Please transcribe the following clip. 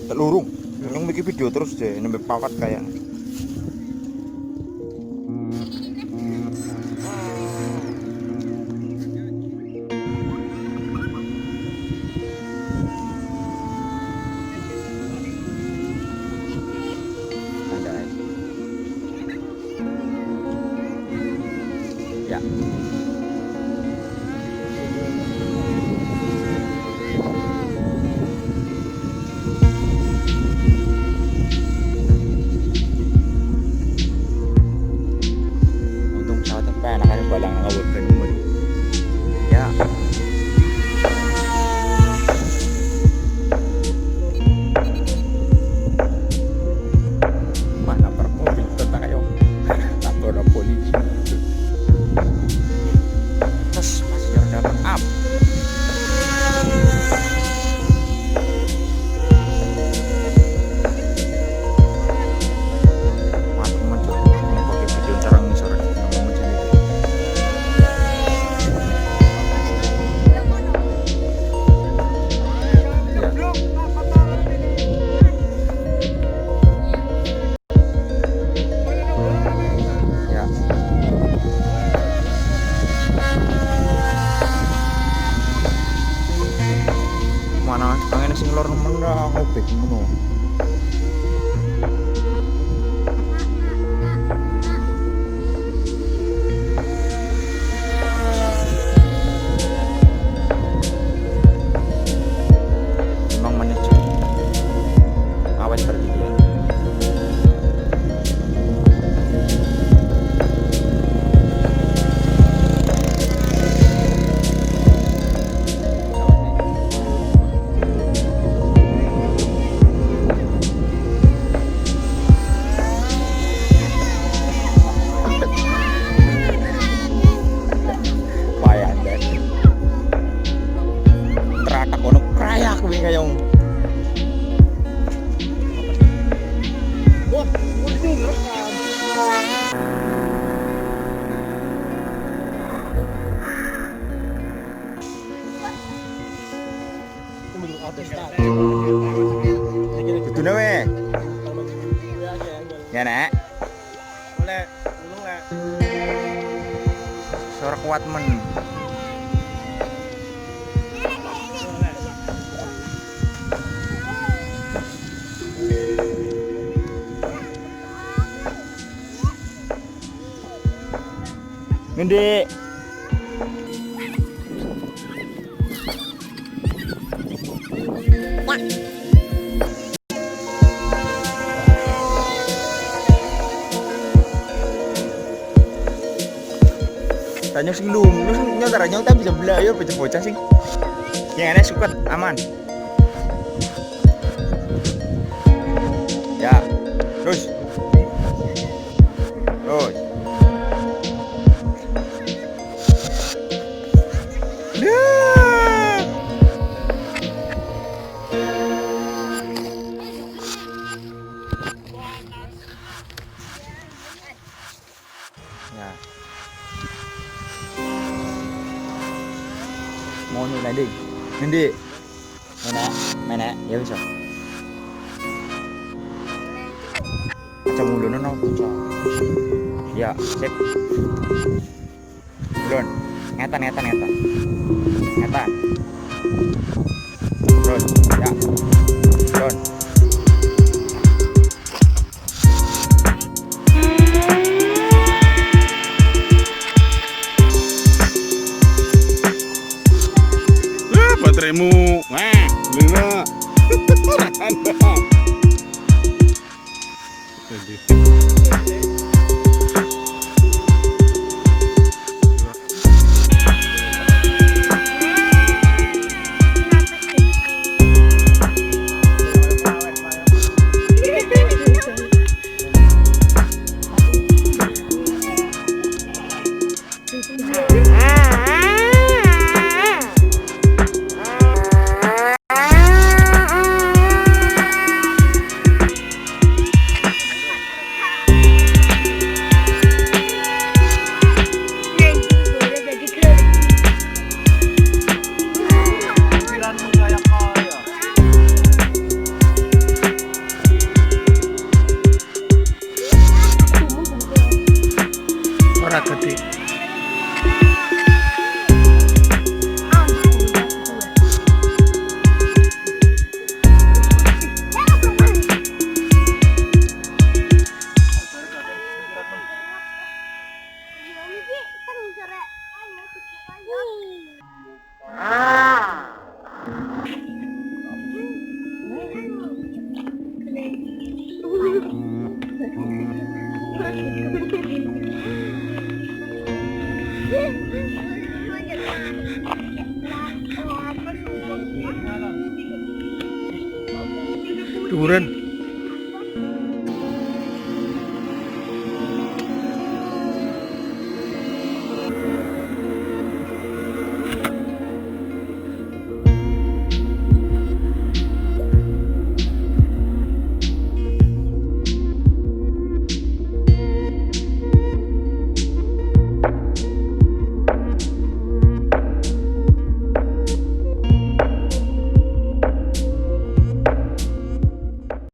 telurung yang bikin video terus deh nembe pawat kayak ya. Untung pesawatnya penak kan balang ngawur kenemun. Ya. Mana per mobil tentang ayo. Lapor polisi. Terus masih dapat up. Mana angin sing lor nemen dah ngobek ngono. Memang manajer awet seperti ini. Kayong wah, udah direkam. Itu nawe. Ya nak. Boleh, ulung lah. Suara kuat men. Gede. Wah. Tanya sing lum, nyotaranya kita bisa belajar bocah-bocah sing. Yang aneh suka aman. Ya, terus. Terus. Ya. Mau nih nanti, mana, ya bisa. Aca mulu nono, ya, sip. Belum, ngetan. Terus, ya, belum. Bateraimu, wah, lima. ora gede. Turun.